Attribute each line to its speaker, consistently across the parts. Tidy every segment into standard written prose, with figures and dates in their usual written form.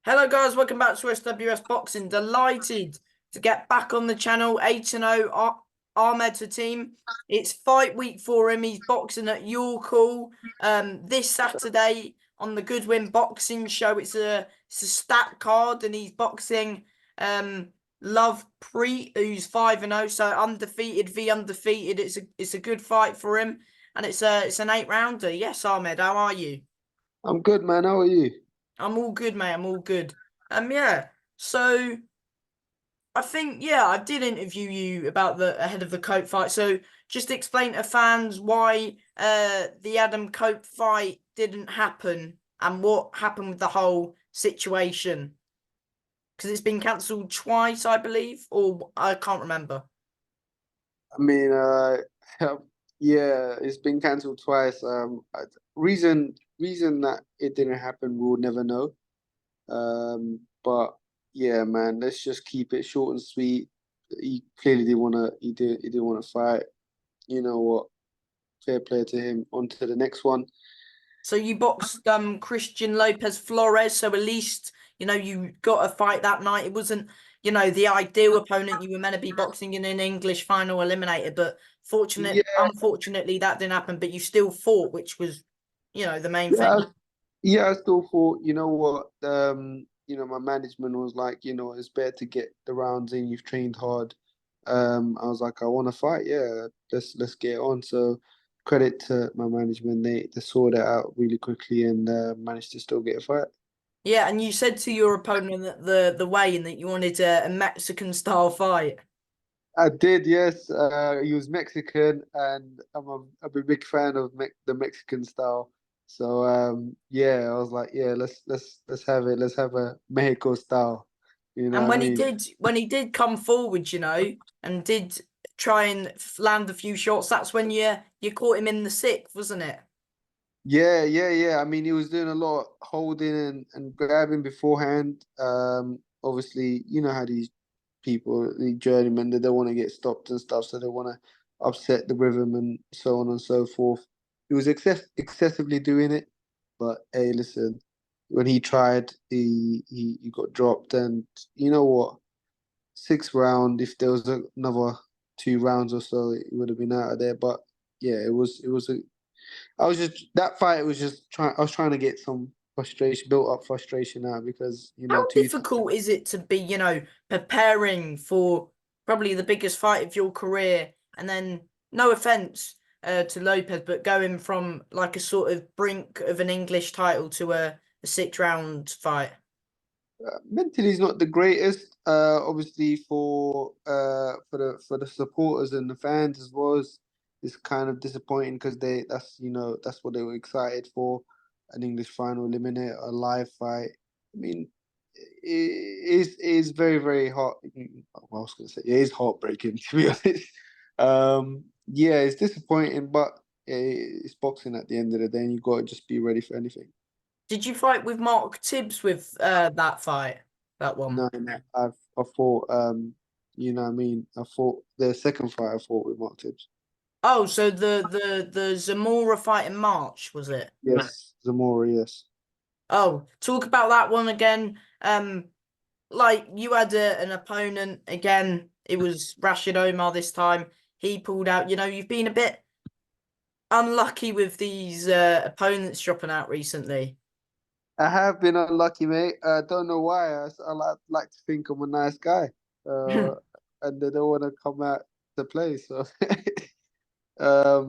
Speaker 1: Hello guys, welcome back to SWS Boxing. Delighted to get back on the channel. 8-0 Ahmed Hatim. It's fight week for him. He's boxing at York Hall this Saturday on the Goodwin Boxing Show. It's a stat card and he's boxing Lovepreet, who's 5-0, so undefeated v undefeated. It's a good fight for him, and it's an 8-rounder. Yes, Ahmed, how are you?
Speaker 2: I'm good, man. How are you?
Speaker 1: I'm all good, mate. I'm all good. Yeah. So I think, yeah, I did interview you about the ahead of the Cope fight. So just explain to fans why the Adam Cope fight didn't happen and what happened with the whole situation. Because it's been cancelled twice, I believe, or I can't remember.
Speaker 2: I mean, yeah, it's been cancelled twice. Reason that it didn't happen, we'll never know. But yeah, man, let's just keep it short and sweet. He clearly didn't wanna. He didn't want to fight. You know what? Fair play to him. On to the next one.
Speaker 1: So you boxed Christian Lopez Flores, so at least you got a fight that night. It wasn't the ideal opponent you were meant to be boxing in an English final eliminator, but
Speaker 2: Yeah,
Speaker 1: unfortunately that didn't happen. But you still fought, which was the main
Speaker 2: yeah,
Speaker 1: thing.
Speaker 2: yeah. I still thought, you know what? My management was like, it's better to get the rounds in. You've trained hard. I was like, I want to fight. Yeah, let's get it on. So credit to my management. They sorted it out really quickly and managed to still get a fight.
Speaker 1: Yeah, and you said to your opponent that the weigh-in that you wanted a Mexican style fight.
Speaker 2: I did, yes. He was Mexican, and I'm a big fan of the Mexican style. So yeah, I was like, yeah, let's have it. Let's have a Mexico style. You know
Speaker 1: And
Speaker 2: what I mean?
Speaker 1: when he did come forward, and did try and land a few shots, that's when you caught him in the sixth, wasn't it?
Speaker 2: Yeah, yeah, yeah. I mean, he was doing a lot of holding and grabbing beforehand. Obviously, you know how these people, the journeymen, they don't want to get stopped and stuff, so they want to upset the rhythm and so on and so forth. He was excessively doing it, but hey, listen, when he tried, he got dropped, and you know what? Sixth round, if there was another 2 rounds or so, it would have been out of there. But yeah, it was a I was just that fight was just trying. I was trying to get some frustration, built up frustration out because
Speaker 1: How
Speaker 2: two.
Speaker 1: difficult is it to be, preparing for probably the biggest fight of your career, and then no offense to Lopez, but going from like a sort of brink of an English title to a 6 round fight?
Speaker 2: Mentally is not the greatest. Obviously for the supporters and the fans as well. It's kind of disappointing because that's what they were excited for, an English final eliminator, a live fight. I mean, it is very very hard. Well, I was gonna say it is heartbreaking to be honest. Yeah, it's disappointing, but it's boxing at the end of the day, and you got to just be ready for anything.
Speaker 1: Did you fight with Mark Tibbs with that fight? That one?
Speaker 2: No, no, I fought you know what I mean. I fought the second fight I fought with Mark Tibbs.
Speaker 1: Oh, so the Zamora fight in March, was it?
Speaker 2: Yes, Zamora, yes.
Speaker 1: Oh, talk about that one again. Like you had an opponent again. It was Rashid Omar this time. He pulled out. You've been a bit unlucky with these opponents dropping out recently.
Speaker 2: I have been unlucky, mate. I don't know why. I like to think I'm a nice guy, uh, and they don't want to come out to play. So,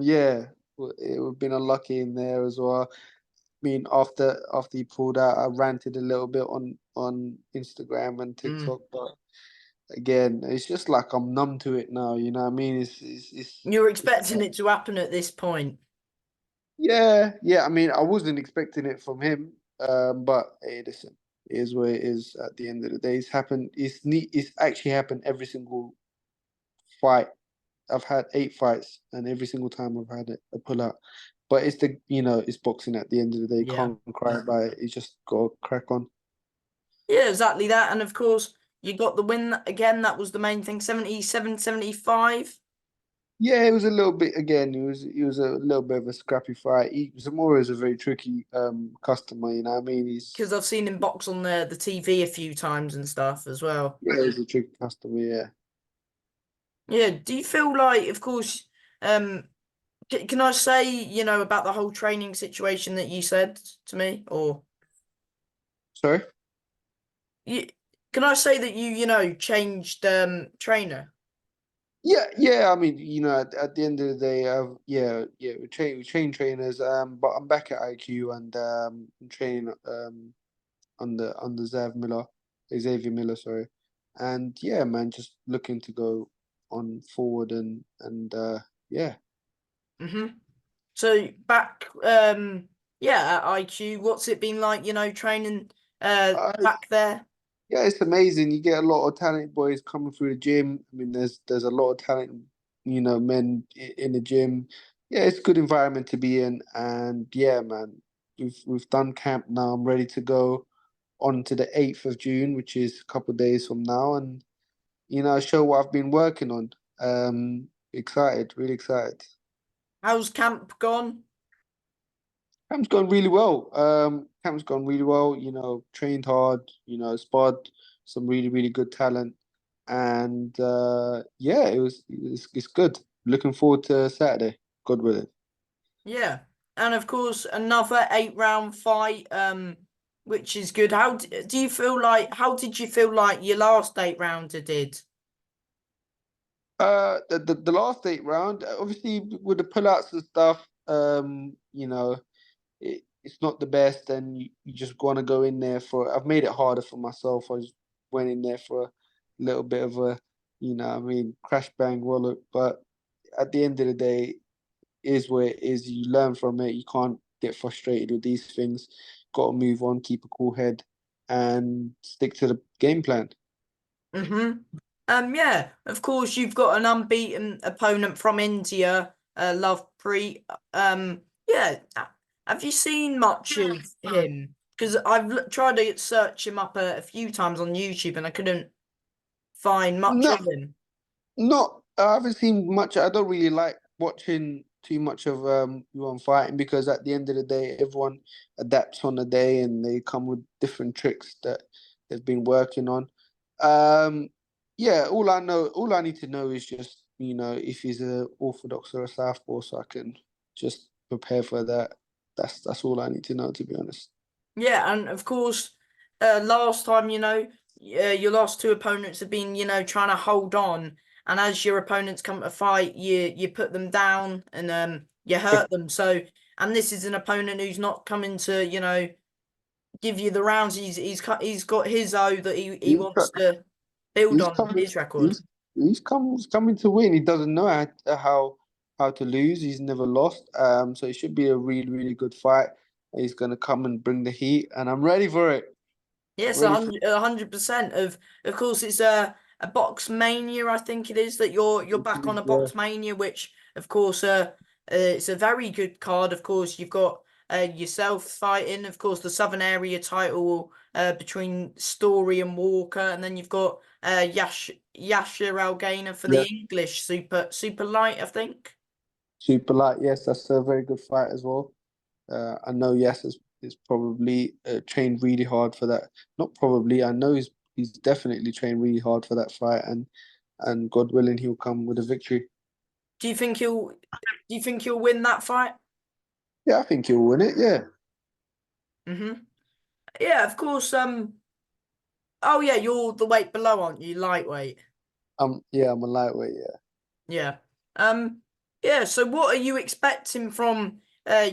Speaker 2: yeah, we've been unlucky in there as well. I mean, after he pulled out, I ranted a little bit on Instagram and
Speaker 1: Mm.
Speaker 2: TikTok, but again, it's just like I'm numb to it now. You know what I mean?
Speaker 1: You're
Speaker 2: It's
Speaker 1: expecting it to happen at this point.
Speaker 2: yeah, yeah. I mean, I wasn't expecting it from him, but hey, listen, it is what it is. At the end of the day, it's happened. It's neat. It's actually happened every single fight. I've had 8 fights, and every single time I've had a pull out. But it's boxing. At the end of the day, you
Speaker 1: Yeah.
Speaker 2: can't cry about it. You just got to crack on.
Speaker 1: Yeah, exactly that. And of course, you got the win again. That was the main thing. 77-75.
Speaker 2: Yeah, it was a little bit again. It was a little bit of a scrappy fight. Zamora is a very tricky customer. You know what I mean?
Speaker 1: Because I've seen him box on the TV a few times and stuff as well.
Speaker 2: Yeah, he's a tricky customer. Yeah.
Speaker 1: Yeah, do you feel like, of course, um, can I say, about the whole training situation that you said to me, or
Speaker 2: Sorry.
Speaker 1: you, can I say that changed trainer?
Speaker 2: Yeah, yeah. I mean, at the end of the day, yeah, we train trainers. But I'm back at IQ and I'm training under Xavier Miller, sorry. And yeah, man, just looking to go on forward and yeah.
Speaker 1: Hmm. So back, yeah, at IQ, what's it been like, training back there?
Speaker 2: Yeah, it's amazing. You get a lot of talented boys coming through the gym. I mean, there's a lot of talent, men in the gym. Yeah, it's a good environment to be in. And yeah, man, we've done camp now. I'm ready to go on to the 8th of June, which is a couple of days from now, and show what I've been working on. Excited, really excited.
Speaker 1: How's camp gone?
Speaker 2: Camp's gone really well. Camp's gone really well. Trained hard. Spot some really really good talent, and yeah, it's good. Looking forward to Saturday. God willing.
Speaker 1: Yeah. And of course, another 8 round fight, which is good. Do you feel like, how did you feel like your last 8 rounder did?
Speaker 2: The last 8 round, obviously with the pullouts and stuff, it's not the best, and you just want to go in there for. I've made it harder for myself. I just went in there for a little bit of a, crash bang wallet. But at the end of the day, is where it is. You learn from it. You can't get frustrated with these things. Got to move on, keep a cool head, and stick to the game plan.
Speaker 1: Hmm. Yeah, of course, you've got an unbeaten opponent from India, Lovepreet. Yeah, have you seen much of him? Because tried to search him up a few times on YouTube and I couldn't find much
Speaker 2: No,
Speaker 1: of him.
Speaker 2: not. I haven't seen much. I don't really like watching too much of everyone fighting because at the end of the day, everyone adapts on the day and they come with different tricks that they've been working on. Um, yeah, all I need to know is just if he's a orthodox or a southpaw, so I can just prepare for that. That's all I need to know, to be honest.
Speaker 1: Yeah, and of course, last time, your last two opponents have been, trying to hold on, and as your opponents come to fight, you put them down and you hurt them. So, and this is an opponent who's not coming to, give you the rounds. He's got his O that he
Speaker 2: He's
Speaker 1: wants to build
Speaker 2: He's
Speaker 1: on
Speaker 2: coming.
Speaker 1: his record.
Speaker 2: He's coming to win. He doesn't know how to lose. He's never lost. So it should be a really really good fight. He's gonna come and bring the heat, and I'm ready for it.
Speaker 1: Yes,
Speaker 2: Ready for
Speaker 1: 100%. Of course, it's a box mania. I think it is that you're back on a
Speaker 2: yeah.
Speaker 1: box mania, which of course it's a very good card. Of course, you've got yourself fighting. Of course, the Southern Area title between Story and Walker, and then you've got Yasha Algainer for the
Speaker 2: Yeah.
Speaker 1: English super light. I think.
Speaker 2: Super light. Yes, that's a very good fight as well. I know Yes is probably trained really hard for that. Not probably. I know he's definitely trained really hard for that fight, and God willing, he'll come with a victory.
Speaker 1: Do you think he'll? Do you think he'll win that fight?
Speaker 2: Yeah, I think he'll win it. Yeah.
Speaker 1: Hmm. Yeah, of course. Oh yeah, you're the weight below, aren't you? Lightweight.
Speaker 2: Yeah, I'm a lightweight. Yeah.
Speaker 1: Yeah. Um. Yeah. So, what are you expecting from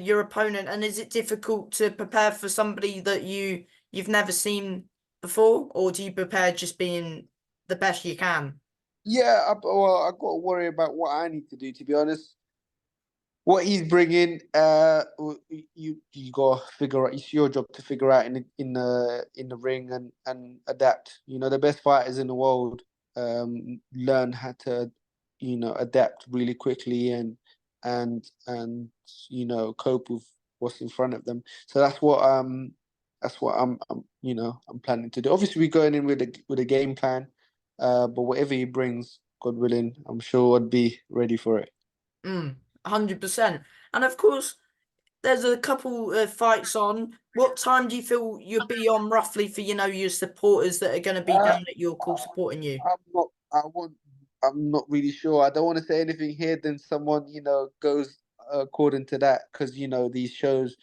Speaker 1: your opponent, and is it difficult to prepare for somebody that you've never seen before, or do you prepare just being the best you can?
Speaker 2: Yeah, well, I got to worry about what I need to do. To be honest, what he's bringing, you got to figure out. It's your job to figure out in the ring and adapt. The best fighters in the world learn how to adapt really quickly and cope with what's in front of them. So that's what I'm planning to do. Obviously, we're going in with a game plan, but whatever he brings, God willing, I'm sure I'd be ready for it.
Speaker 1: Mm, 100%. And of course, there's a couple of fights on. What time do you feel you'll be on roughly for, your supporters that are going to be
Speaker 2: Uh,
Speaker 1: down at your call supporting you?
Speaker 2: I'm not. I want. I'm not really sure. I don't want to say anything here. Then someone, goes according to that, because these shows.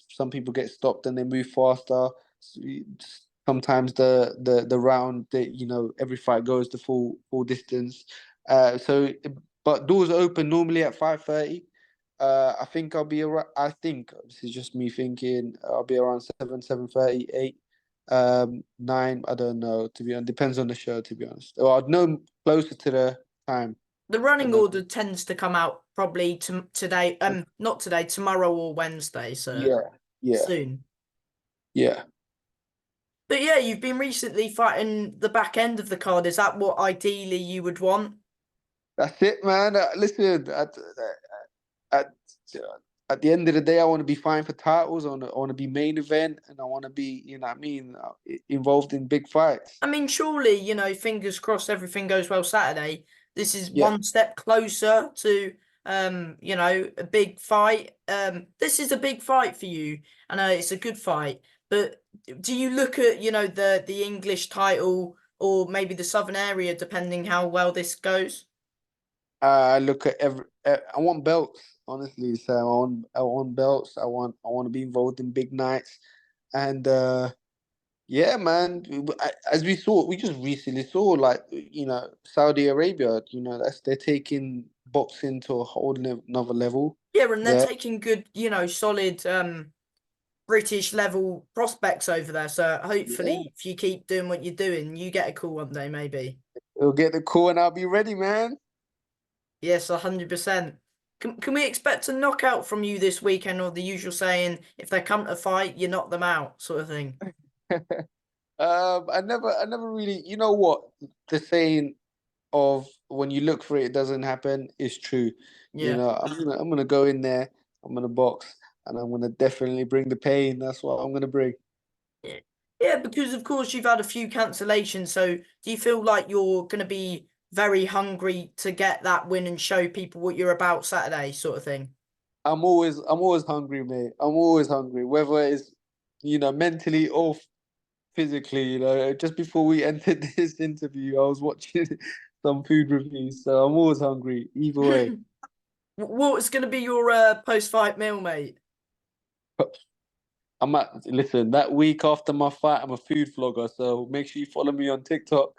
Speaker 2: Some people get stopped and they move faster. Sometimes the round that every fight goes the full distance. But doors open normally at 5:30. I think I'll be around. I think this is just me thinking. I'll be around 7:30, 8. 9, I don't know, to be honest. Depends on the show, to be honest. Or I'd know closer to the time.
Speaker 1: The
Speaker 2: I'd
Speaker 1: running
Speaker 2: know.
Speaker 1: order tends to come out probably to today, not today, tomorrow or Wednesday, so
Speaker 2: Yeah, yeah,
Speaker 1: soon.
Speaker 2: yeah.
Speaker 1: But yeah, you've been recently fighting the back end of the card. Is that what ideally you would want?
Speaker 2: That's it, man. Listen, at at the end of the day, I want to be fighting for titles. I want to be main event, and I want to be, what I mean, involved in big fights.
Speaker 1: I mean, surely, fingers crossed everything goes well Saturday. This is
Speaker 2: Yeah.
Speaker 1: one step closer to a big fight. This is a big fight for you. I know it's a good fight, but do you look at, the English title or maybe the Southern area, depending how well this goes?
Speaker 2: I look at I want belts, honestly. So I want belts. I want to be involved in big nights, and yeah, man. As we just recently saw, like, Saudi Arabia. They're taking boxing to a whole another level.
Speaker 1: Yeah, and they're
Speaker 2: There,
Speaker 1: taking good, solid British level prospects over there. So
Speaker 2: yeah,
Speaker 1: hopefully, if you keep doing what you're doing, you get a call one day, maybe.
Speaker 2: we'll get the call and I'll be ready, man.
Speaker 1: Yes, 100%. Can we expect a knockout from you this weekend, or the usual saying, if they come to fight, you knock them out, sort of thing?
Speaker 2: I never really. You know what the saying of when you look for it, it doesn't happen is true.
Speaker 1: Yeah.
Speaker 2: I'm gonna go in there. I'm gonna box, and I'm gonna definitely bring the pain. That's what I'm gonna bring.
Speaker 1: Yeah, yeah, because of course you've had a few cancellations. So do you feel like you're going to be very hungry to get that win and show people what you're about Saturday, sort of thing?
Speaker 2: I'm always hungry, mate. I'm always hungry, whether it's mentally or physically. Just before we entered this interview, I was watching some food reviews, so I'm always hungry either way.
Speaker 1: What's going to be your post-fight meal, mate?
Speaker 2: Listen, that week after my fight, I'm a food vlogger, so make sure you follow me on TikTok.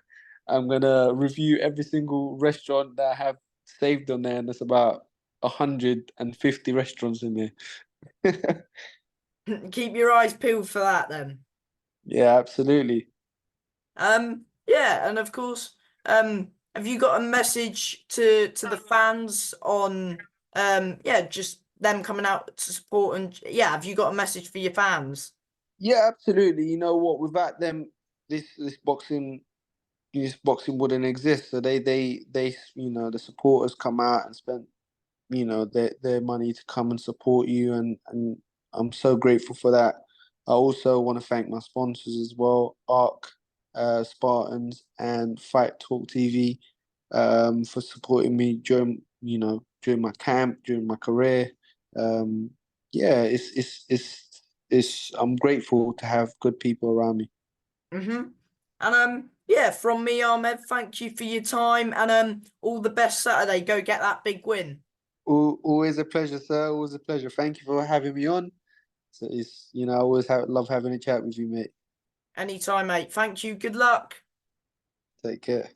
Speaker 2: I'm gonna review every single restaurant that I have saved on there, and there's about 150 restaurants in there.
Speaker 1: Keep your eyes peeled for that then.
Speaker 2: Yeah, absolutely.
Speaker 1: Yeah, and of course, have you got a message to the fans on yeah, just them coming out to support and yeah, have you got a message for your fans?
Speaker 2: Yeah, absolutely. You know what? Without them, this this boxing this boxing wouldn't exist. So they the supporters come out and spend their money to come and support you, and I'm so grateful for that. I also want to thank my sponsors as well, Arc, Spartans, and Fight Talk TV, for supporting me during my camp, during my career. Um, yeah, it's I'm grateful to have good people around me.
Speaker 1: Mm-hmm. And yeah, from me, Ahmed, thank you for your time and all the best Saturday. Go get that big win.
Speaker 2: Always a pleasure, sir. Always a pleasure. Thank you for having me on. So I always love having a chat with you, mate.
Speaker 1: Anytime, mate. Thank you. Good luck.
Speaker 2: Take care.